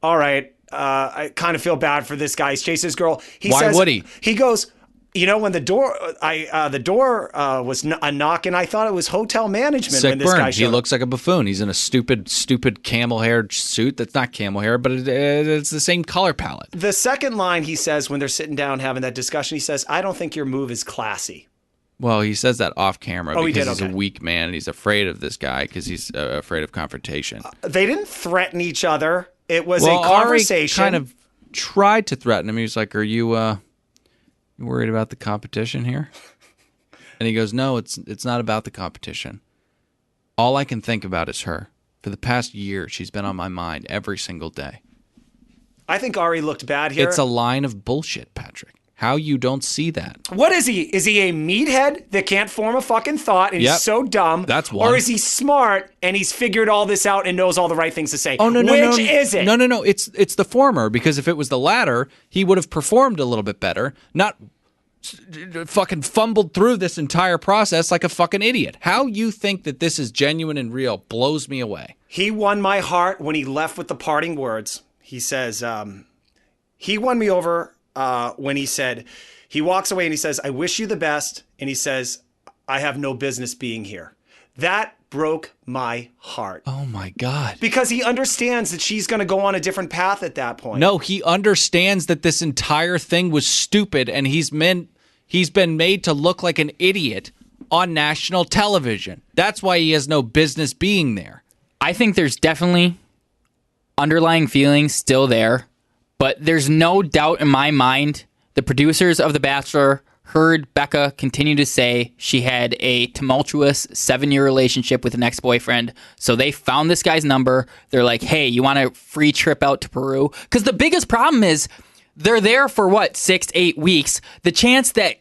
all right, I kind of feel bad for this guy. He's chasing his girl. Why would he? He goes, you know, when the door was a knock, and I thought it was hotel management. Sick when this burn. guy showed He looks like a buffoon. He's in a stupid camel-haired suit. That's not camel hair, but it's the same color palette. The second line he says when they're sitting down having that discussion, he says, I don't think your move is classy. Well, he says that off camera because he's okay. a weak man and he's afraid of this guy because he's afraid of confrontation. They didn't threaten each other. It was a conversation. Ari kind of tried to threaten him. He was like, are you worried about the competition here? And he goes, no, it's not about the competition. All I can think about is her. For the past year, she's been on my mind every single day. I think Ari looked bad here. It's a line of bullshit, Patrick. How you don't see that? What is he? Is he a meathead that can't form a fucking thought and he's so dumb? That's one. Or is he smart and he's figured all this out and knows all the right things to say? Oh, no. Which is it? No. It's the former, because if it was the latter, he would have performed a little bit better, not fucking fumbled through this entire process like a fucking idiot. How you think that this is genuine and real blows me away. He won my heart when he left with the parting words. He says, he won me over when he said, he walks away and he says, I wish you the best. And he says, I have no business being here. That broke my heart. Oh my God. Because he understands that she's going to go on a different path at that point. No, he understands that this entire thing was stupid and he's been made to look like an idiot on national television. That's why he has no business being there. I think there's definitely underlying feelings still there, but there's no doubt in my mind the producers of The Bachelor heard Becca continue to say she had a tumultuous 7-year relationship with an ex-boyfriend. So they found this guy's number. They're like, hey, you want a free trip out to Peru? Because the biggest problem is they're there for 6 to 8 weeks. The chance that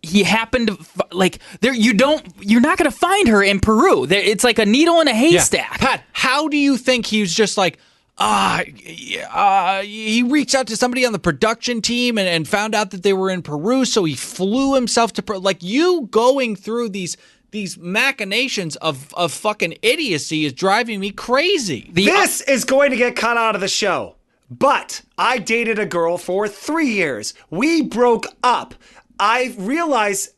he happened to you're not going to find her in Peru. It's like a needle in a haystack. Yeah. Pat, how do you think he was just like, he reached out to somebody on the production team and found out that they were in Peru, so he flew himself to Peru. Like, you going through these machinations of fucking idiocy is driving me crazy. This is going to get cut out of the show. But I dated a girl for 3 years. We broke up. I realized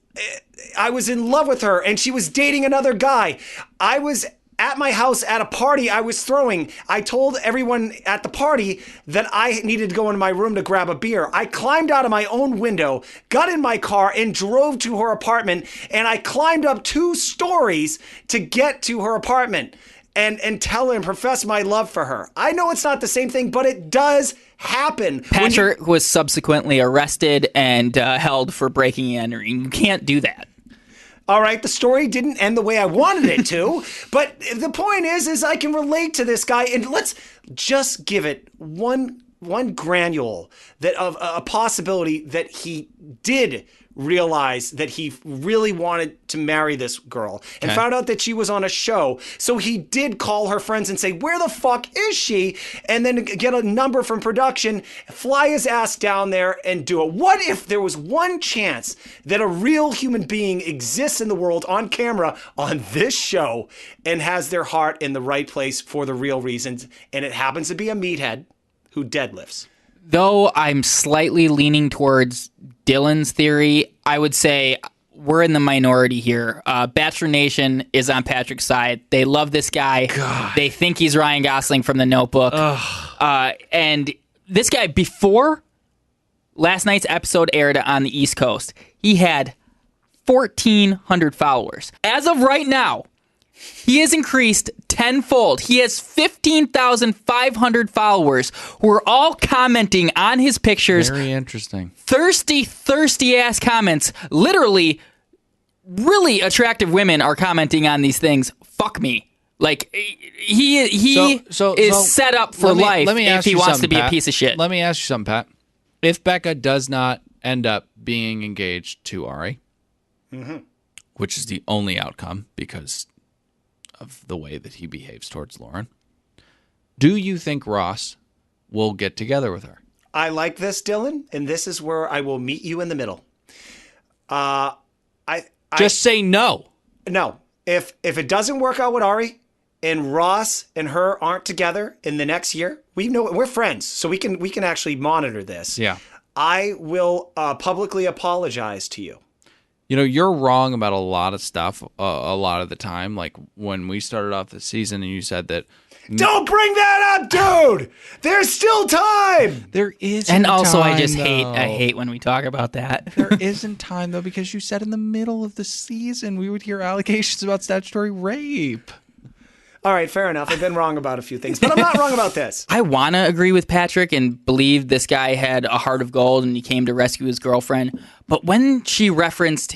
I was in love with her and she was dating another guy. I was at my house at a party I was throwing. I told everyone at the party that I needed to go into my room to grab a beer. I climbed out of my own window, got in my car, and drove to her apartment. And I climbed up 2 stories to get to her apartment and tell her and profess my love for her. I know it's not the same thing, but it does happen. Patrick was subsequently arrested and held for breaking and entering. You can't do that. All right, the story didn't end the way I wanted it to, but the point is I can relate to this guy, and let's just give it one granule that of a possibility that he did realize that he really wanted to marry this girl and found out that she was on a show. So he did call her friends and say, where the fuck is she? And then get a number from production, fly his ass down there and do it. What if there was one chance that a real human being exists in the world on camera on this show and has their heart in the right place for the real reasons, and it happens to be a meathead who deadlifts? Though I'm slightly leaning towards Dylan's theory, I would say we're in the minority here. Bachelor Nation is on Patrick's side. They love this guy. God. They think he's Ryan Gosling from The Notebook. Ugh. And this guy, before last night's episode aired on the East Coast, he had 1,400 followers. As of right now, he has increased tenfold. He has 15,500 followers who are all commenting on his pictures. Very interesting. Thirsty ass comments. Literally, really attractive women are commenting on these things. Fuck me. Like, he is set up for life if he wants to be a piece of shit. Let me ask you something, Pat. If Becca does not end up being engaged to Ari, which is the only outcome because of the way that he behaves towards Lauren, do you think Ross will get together with her? I like this, Dylan, and this is where I will meet you in the middle. Just say no. No. If it doesn't work out with Ari and Ross and her aren't together in the next year, we're friends, so we can actually monitor this. Yeah. I will publicly apologize to you. You know, you're wrong about a lot of stuff a lot of the time. Like when we started off the season and you said that... Don't bring that up, dude! There's still time! There is And also, time, I just though. hate when we talk about that. There isn't time, though, because you said in the middle of the season we would hear allegations about statutory rape. All right, fair enough. I've been wrong about a few things, but I'm not wrong about this. I want to agree with Patrick and believe this guy had a heart of gold and he came to rescue his girlfriend. But when she referenced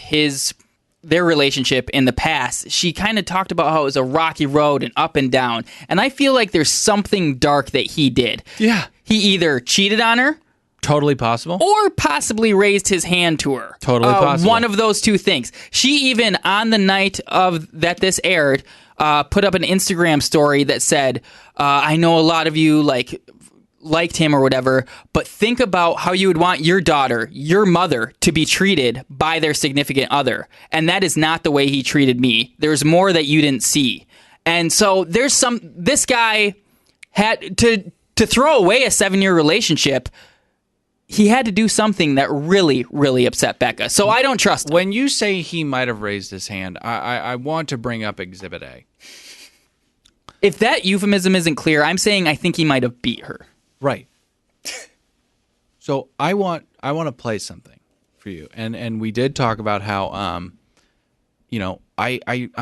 their relationship in the past, she kind of talked about how it was a rocky road and up and down. And I feel like there's something dark that he did. Yeah. He either cheated on her Totally possible. or possibly raised his hand to her. Totally possible. One of those two things. She even, on the night of that this aired, put up an Instagram story that said, I know a lot of you liked him or whatever, but think about how you would want your daughter, your mother, to be treated by their significant other. And that is not the way he treated me. There's more that you didn't see. And so this guy had to throw away a 7-year relationship. He had to do something that really, really upset Becca. So I don't trust him. When you say he might have raised his hand, I want to bring up Exhibit A. If that euphemism isn't clear, I'm saying I think he might have beat her. Right. So I want to play something for you, and we did talk about how I'm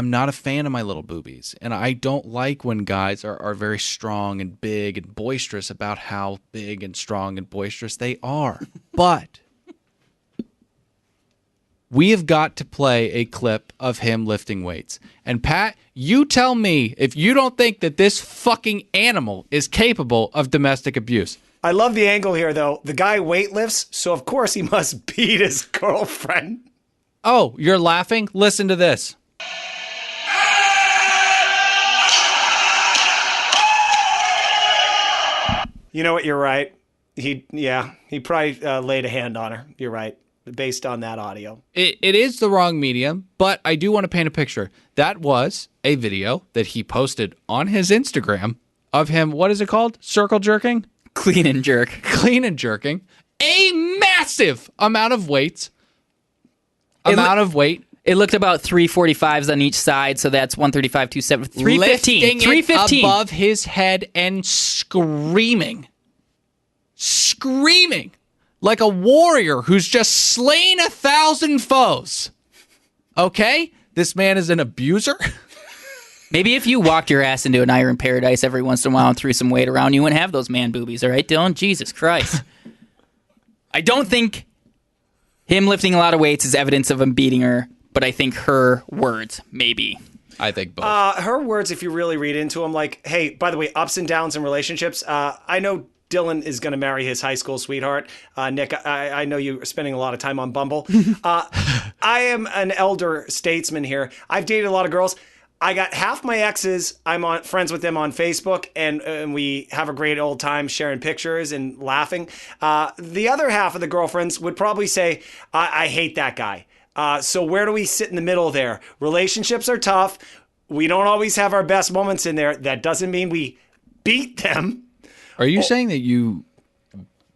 not a fan of my little boobies, and I don't like when guys are very strong and big and boisterous about how big and strong and boisterous they are. But we have got to play a clip of him lifting weights. And Pat, you tell me if you don't think that this fucking animal is capable of domestic abuse. I love the angle here, though. The guy weightlifts, so of course he must beat his girlfriend. Oh, you're laughing? Listen to this. You know what? You're right. He probably laid a hand on her. You're right, based on that audio. It is the wrong medium, but I do want to paint a picture. That was a video that he posted on his Instagram of him, what is it called? Circle jerking? Clean and jerk. Clean and jerking. A massive amount of weight. It looked about 345s on each side, so that's 135, 270, 315. Lifting 315 it above his head and screaming like a warrior who's just slain 1,000 foes. Okay? This man is an abuser. Maybe if you walked your ass into an iron paradise every once in a while and threw some weight around, you wouldn't have those man boobies, all right, Dylan? Jesus Christ. I don't think him lifting a lot of weights is evidence of him beating her, but I think her words, maybe. I think both. Her words, if you really read into them, like, hey, by the way, ups and downs in relationships. I know Dylan is going to marry his high school sweetheart. Nick, I know you're spending a lot of time on Bumble. I am an elder statesman here. I've dated a lot of girls. I got half my exes. I'm friends with them on Facebook, and we have a great old time sharing pictures and laughing. The other half of the girlfriends would probably say, I hate that guy. So where do we sit in the middle there? Relationships are tough. We don't always have our best moments in there. That doesn't mean we beat them. Are you saying that you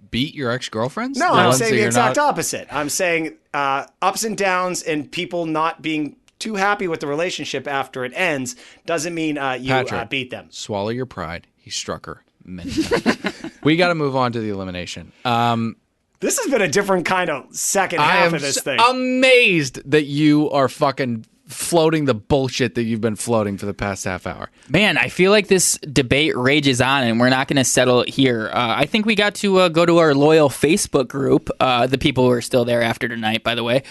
beat your ex-girlfriends? No, The I'm ones saying that the you're exact not- opposite. I'm saying ups and downs and people not being too happy with the relationship after it ends doesn't mean you Patrick, beat them. Swallow your pride. He struck her. many times. We got to move on to the elimination. This has been a different kind of second half of this thing. Amazed that you are fucking floating the bullshit that you've been floating for the past half hour. Man, I feel like this debate rages on, and we're not going to settle it here. I think we got to go to our loyal Facebook group, the people who are still there after tonight, by the way,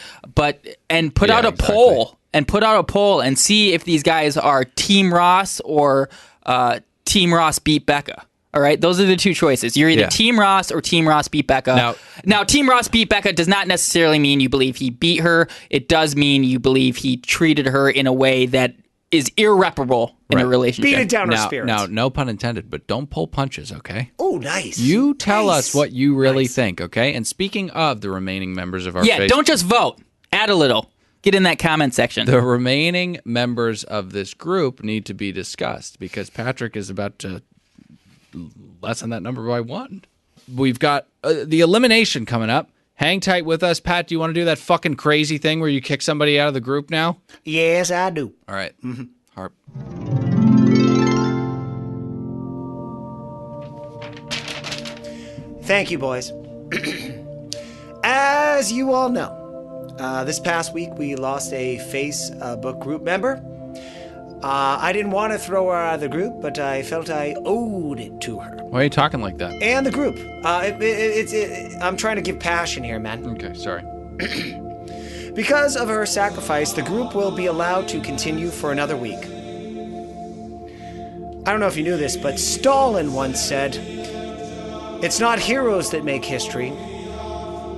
and put out a poll and see if these guys are Team Ross or Team Ross beat Becca. All right, those are the two choices. You're either Team Ross or Team Ross beat Becca. Now, Team Ross beat Becca does not necessarily mean you believe he beat her. It does mean you believe he treated her in a way that is irreparable in a relationship. Beat it down her spirits. Now, no pun intended, but don't pull punches, okay? Oh, nice. You tell us what you really think, okay? And speaking of the remaining members of our Facebook... don't just vote. Add a little. Get in that comment section. The remaining members of this group need to be discussed because Patrick is about to lessen that number by 1. We've got the elimination coming up. Hang tight with us. Pat, do you want to do that fucking crazy thing where you kick somebody out of the group now? Yes, I do. All right. Harp. Thank you, boys. As you all know, this past week we lost a Facebook group member. I didn't want to throw her out of the group, but I felt I owed it to her. Why are you talking like that? And the group. I'm trying to give passion here, man. Okay, sorry. Because of her sacrifice, the group will be allowed to continue for another week. I don't know if you knew this, but Stalin once said, "It's not heroes that make history,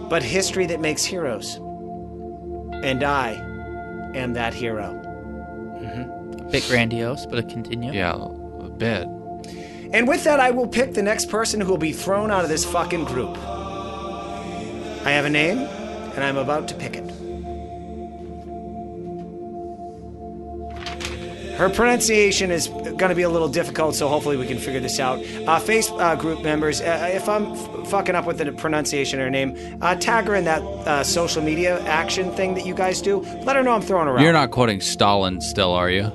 but history that makes heroes." And I am that hero. A bit grandiose, but continue. Yeah, a bit. And with that, I will pick the next person who will be thrown out of this fucking group. I have a name, and I'm about to pick it. Her pronunciation is going to be a little difficult, so hopefully we can figure this out. Facebook group members, if I'm fucking up with the pronunciation of her name, tag her in that social media action thing that you guys do. Let her know I'm throwing her out. You're not quoting Stalin still, are you?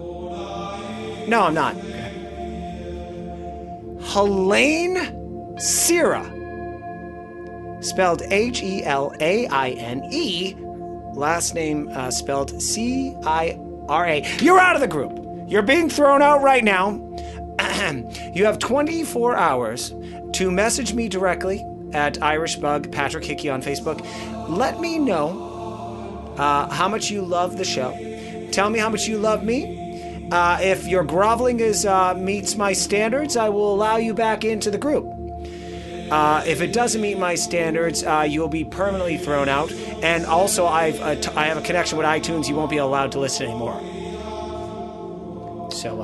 No, I'm not. Helene Cira. Spelled Helaine. Last name spelled Cira. You're out of the group. You're being thrown out right now. You have 24 hours to message me directly at IrishBug Patrick Hickey on Facebook. Let me know how much you love the show. Tell me how much you love me. If your groveling meets my standards, I will allow you back into the group. If it doesn't meet my standards, you'll be permanently thrown out. And also, I have a connection with iTunes. You won't be allowed to listen anymore. So,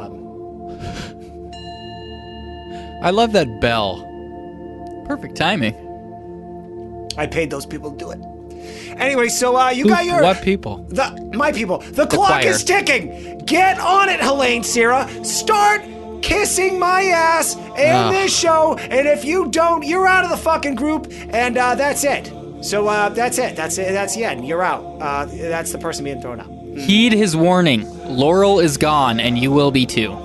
I love that bell. Perfect timing. I paid those people to do it. Anyway, so you got your... What people? My people. The clock choir. is ticking. Get on it, Helene Cira. Start kissing my ass and this show. And if you don't, you're out of the fucking group. And that's it. So that's it. That's it. That's the end. You're out. That's the person being thrown out. Heed his warning. Laurel is gone, and you will be too.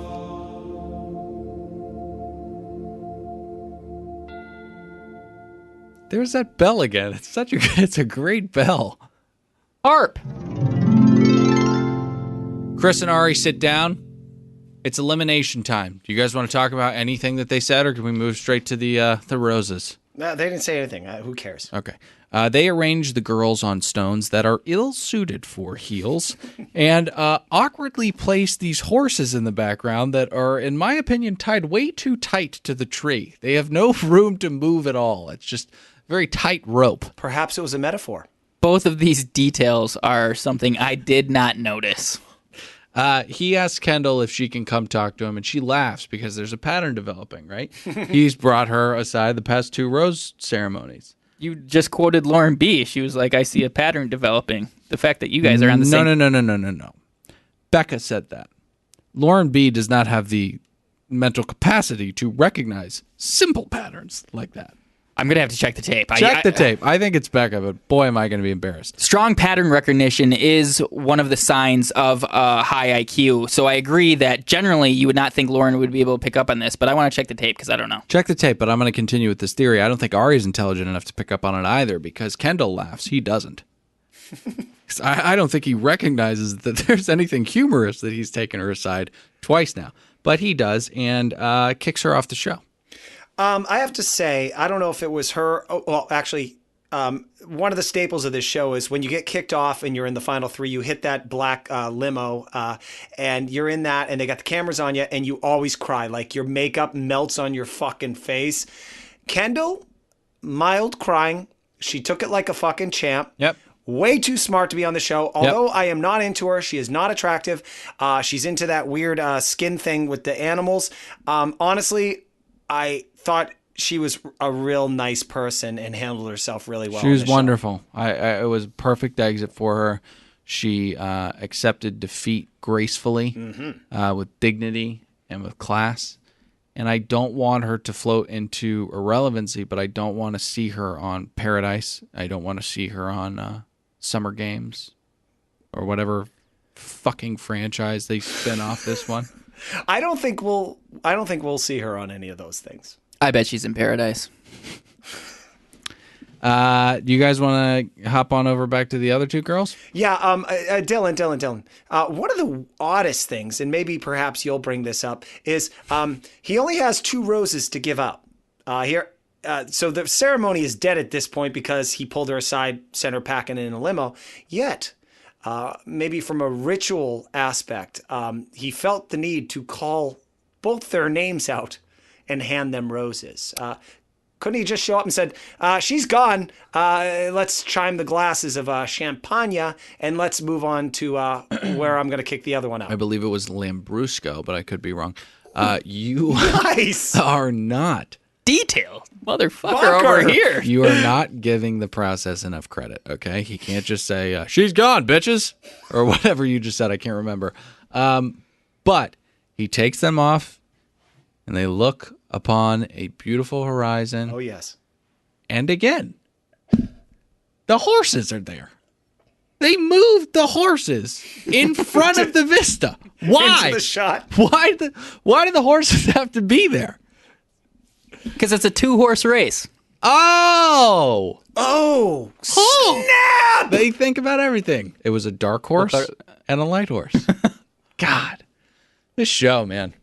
There's that bell again. It's a great bell. Harp. Chris and Ari, sit down. It's elimination time. Do you guys want to talk about anything that they said, or can we move straight to the roses? No, they didn't say anything. Who cares? Okay. They arranged the girls on stones that are ill-suited for heels and awkwardly placed these horses in the background that are, in my opinion, tied way too tight to the tree. They have no room to move at all. It's just very tight rope. Perhaps it was a metaphor. Both of these details are something I did not notice. He asks Kendall if she can come talk to him, and she laughs because there's a pattern developing, right? He's brought her aside the past 2 rose ceremonies. You just quoted Lauren B. She was like, I see a pattern developing. The fact that you guys are on the same... No. Becca said that. Lauren B. does not have the mental capacity to recognize simple patterns like that. I'm going to have to check the tape. Check the tape. I think it's Becca, but boy, am I going to be embarrassed. Strong pattern recognition is one of the signs of high IQ. So I agree that generally you would not think Lauren would be able to pick up on this, but I want to check the tape because I don't know. Check the tape, but I'm going to continue with this theory. I don't think Ari's intelligent enough to pick up on it either because Kendall laughs. He doesn't. I don't think he recognizes that there's anything humorous that he's taken her aside twice now. But he does and kicks her off the show. I have to say, I don't know if it was her. Oh, well, actually, one of the staples of this show is when you get kicked off and you're in the final three, you hit that black limo and you're in that and they got the cameras on you and you always cry. Like your makeup melts on your fucking face. Kendall, mild crying. She took it like a fucking champ. Yep. Way too smart to be on the show. Although I am not into her. She is not attractive. She's into that weird skin thing with the animals. Honestly, I thought she was a real nice person and handled herself really well. She was wonderful. It was a perfect exit for her. She accepted defeat gracefully, with dignity and with class. And I don't want her to float into irrelevancy, but I don't want to see her on Paradise. I don't want to see her on Summer Games or whatever fucking franchise they spin off this one. I don't think we'll see her on any of those things. I bet she's in Paradise. Do you guys want to hop on over back to the other two girls? Yeah, Dylan. One of the oddest things, and maybe perhaps you'll bring this up, is he only has 2 roses to give up. So the ceremony is dead at this point because he pulled her aside, sent her packing in a limo. Yet, maybe from a ritual aspect, he felt the need to call both their names out and hand them roses. Couldn't he just show up and said, she's gone. Let's chime the glasses of champagne and let's move on to where I'm going to kick the other one out. I believe it was Lambrusco, but I could be wrong. You Nice. are not. Detail. Motherfucker over here. You are not giving the process enough credit, okay? He can't just say, she's gone, bitches, or whatever you just said. I can't remember. But he takes them off, and they look upon a beautiful horizon. Oh, yes. And again, the horses are there. They moved the horses in front of the vista. Why? Into the shot. Why do the horses have to be there? Because it's a 2-horse race. Oh, snap! they think about everything. It was a dark horse and a light horse. God, this show, man.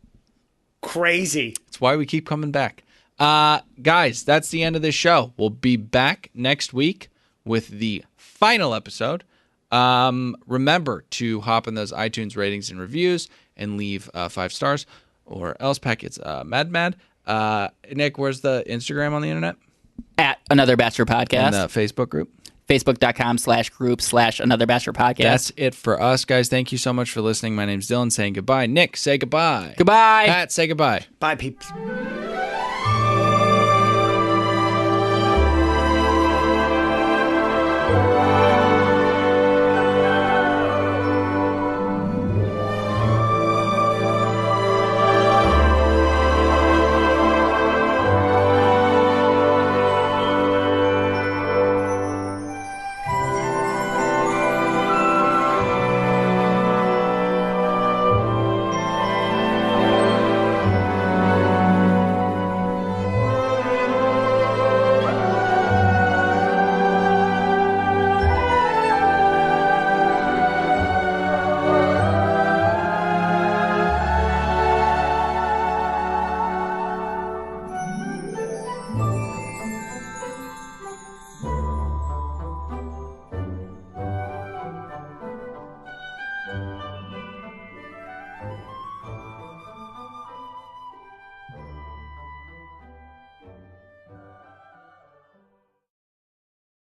Crazy. That's why we keep coming back. Guys, that's the end of this show. We'll be back next week with the final episode. Remember to hop in those iTunes ratings and reviews and leave 5 stars, or else Packet's mad. Nick, where's the Instagram on the internet? At Another Bachelor Podcast. And the Facebook group? Facebook.com/group/Another Bachelor Podcast. That's it for us, guys. Thank you so much for listening. My name's Dylan saying goodbye. Nick, say goodbye. Goodbye. Pat, say goodbye. Bye, peeps.